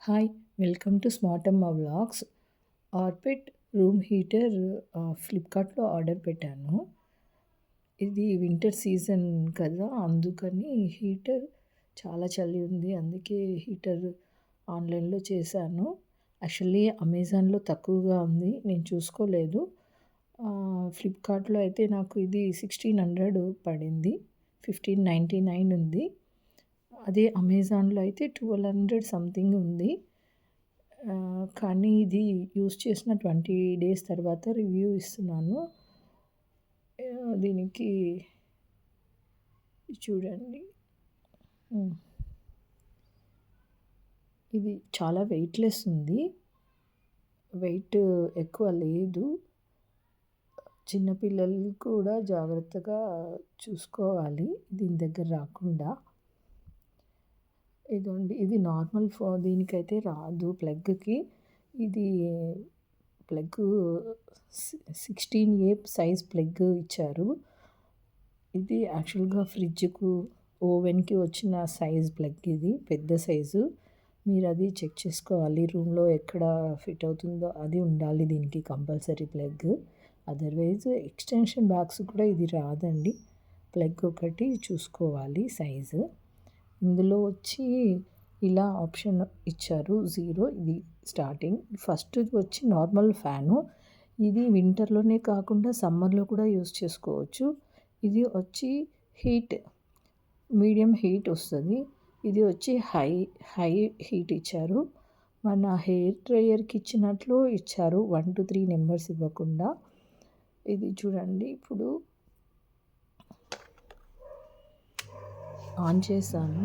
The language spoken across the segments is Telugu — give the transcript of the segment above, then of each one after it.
హాయ్! వెల్కమ్ టు స్మార్టమ్మ వ్లాగ్స్. ఆర్బిట్ రూమ్ హీటర్ ఫ్లిప్‌కార్ట్‌లో ఆర్డర్ పెట్టాను. ఇది వింటర్ సీజన్ కదా! అందుకని హీటర్ చాలా చలి ఉంది. అందుకే హీటర్ ఆన్‌లైన్‌లో చేశాను. యాక్చువల్లీ అమెజాన్‌లో తక్కువగా ఉంది. నేను చూసుకోలేదు. ఫ్లిప్‌కార్ట్‌లో అయితే నాకు ఇది 1600 పడింది. 1599 ఉంది. అదే అమెజాన్‌లో అయితే 1200 సంథింగ్ ఉంది. కానీ ఇది యూజ్ చేసిన 20 డేస్ తర్వాత రివ్యూ ఇస్తున్నాను. దీనికి చూడండి. ఇది చాలా వెయిట్‌లెస్ ఉంది. వెయిట్ ఎక్కువ లేదు. చిన్న పిల్లలు కూడా జాగ్రత్తగా చూసుకోవాలి దీని దగ్గర రాకుండా. ఇదండి. ఇది నార్మల్ దీనికైతే రాదు ప్లగ్‌కి. ఇది ప్లగ్గు 16A సైజ్ ప్లగ్ ఇచ్చారు. ఇది యాక్చువల్‌గా ఫ్రిడ్జ్‌కు, ఓవెన్‌కి వచ్చిన సైజ్ ప్లగ్ ఇది. పెద్ద సైజు. మీరది చెక్ చేసుకోవాలి. రూమ్‌లో ఎక్కడ ఫిట్ అవుతుందో అది ఉండాలి దీనికి compulsory plug. Otherwise extension box కూడా ఇది రాదండి. ప్లగ్ ఒకటి చూసుకోవాలి సైజు. ఇందులో వచ్చి ఇలా ఆప్షన్ ఇచ్చారు 0 ఇది స్టార్టింగ్. ఫస్ట్‌ది వచ్చి నార్మల్ ఫ్యాను. ఇది వింటర్‌లోనే కాకుండా సమ్మర్‌లో కూడా యూజ్ చేసుకోవచ్చు. ఇది వచ్చి హీట్ మీడియం హీట్ వస్తది. ఇది వచ్చి హై హీట్ ఇచ్చారు. మన హెయిర్ డ్రైయర్‌కి ఇచ్చినట్లు ఇచ్చారు. 1-3 నెంబర్స్ ఇవ్వకుండా. ఇది చూడండి ఇప్పుడు ఆన్ చేశాను.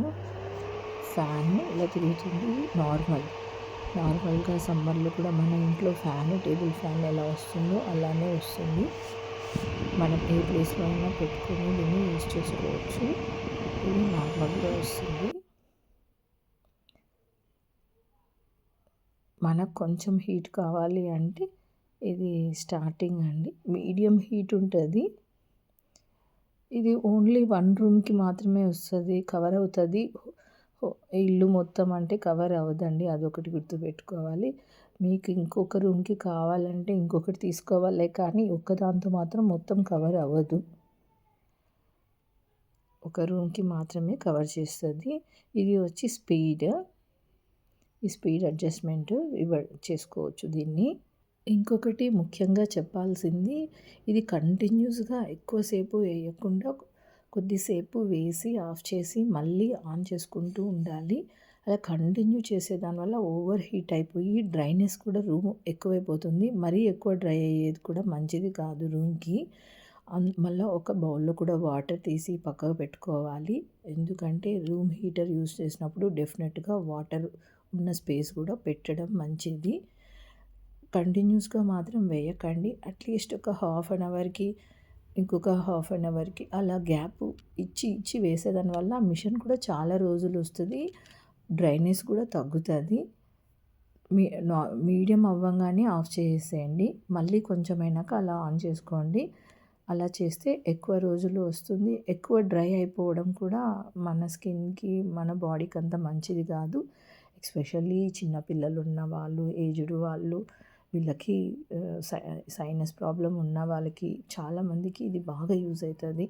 ఫ్యాన్ ఇలా తిరుగుతుంది. నార్మల్‌గా సమ్మర్‌లో కూడా మన ఇంట్లో ఫ్యాను, టేబుల్ ఫ్యాన్ ఎలా వస్తుందో అలానే వస్తుంది. మనం ఏ ప్లేస్‌లో అయినా పెట్టుకొని దీన్ని యూజ్ చేసుకోవచ్చు. ఇది నార్మల్‌గా వస్తుంది. మనకు కొంచెం హీట్ కావాలి అంటే ఇది స్టార్టింగ్ అండి. మీడియం హీట్ ఉంటది. ఇది ఓన్లీ 1 రూమ్‌కి మాత్రమే వస్తది. కవర్ అవుతది. ఇల్లు మొత్తం అంటే కవర్ అవ్వదండి. అదొకటి గుర్తుపెట్టుకోవాలి. మీకు ఇంకొక రూమ్‌కి కావాలంటే ఇంకొకటి తీసుకోవాలే కానీ ఒక్కదాంతో మాత్రం మొత్తం కవర్ అవ్వదు. ఒక రూమ్‌కి మాత్రమే కవర్ చేస్తది. ఇది వచ్చి ఈ స్పీడ్ అడ్జస్ట్‌మెంట్ చేసుకోవచ్చు దీన్ని. ఇంకొకటి ముఖ్యంగా చెప్పాల్సింది ఇది కంటిన్యూస్‌గా ఎక్కువసేపు వేయకుండా కొద్దిసేపు వేసి ఆఫ్ చేసి మళ్ళీ ఆన్ చేసుకుంటూ ఉండాలి. అలా కంటిన్యూ చేసేదాని వల్ల ఓవర్ హీట్ అయిపోయి డ్రైనెస్ కూడా రూమ్ ఎక్కువైపోతుంది. మరీ ఎక్కువ డ్రై అయ్యేది కూడా మంచిది కాదు రూమ్‌కి. మళ్ళా ఒక బౌల్‌లో కూడా వాటర్ తీసి పక్కకు పెట్టుకోవాలి. ఎందుకంటే రూమ్ హీటర్ యూజ్ చేసినప్పుడు డెఫినెట్‌గా వాటర్ ఉన్న స్పేస్ కూడా పెట్టడం మంచిది. కంటిన్యూస్‌గా మాత్రం వేయకండి. అట్‌లీస్ట్ ఒక హాఫ్ అన్ అవర్‌కి, ఇంకొక హాఫ్ అన్ అవర్‌కి అలా గ్యాప్ ఇచ్చి వేసేదాని వల్ల మిషన్ కూడా చాలా రోజులు వస్తది. డ్రైనెస్ కూడా తగ్గుతది. మీడియం అవ్వంగానే ఆఫ్ చేసేయండి. మళ్ళీ కొంచెం అయినాక అలా ఆన్ చేసుకోండి. అలా చేస్తే ఎక్కువ రోజులు వస్తుంది. ఎక్కువ డ్రై అయిపోవడం కూడా మన స్కిన్‌కి, మన బాడీకి అంత మంచిది కాదు. ఎస్పెషల్లీ చిన్న పిల్లలు ఉన్న వాళ్ళు, ఏజ్డ్ వాళ్ళు వీళ్ళకి సైనస్ ప్రాబ్లమ్ ఉన్న వాళ్ళకి చాలామందికి ఇది బాగా యూజ్ అవుతది.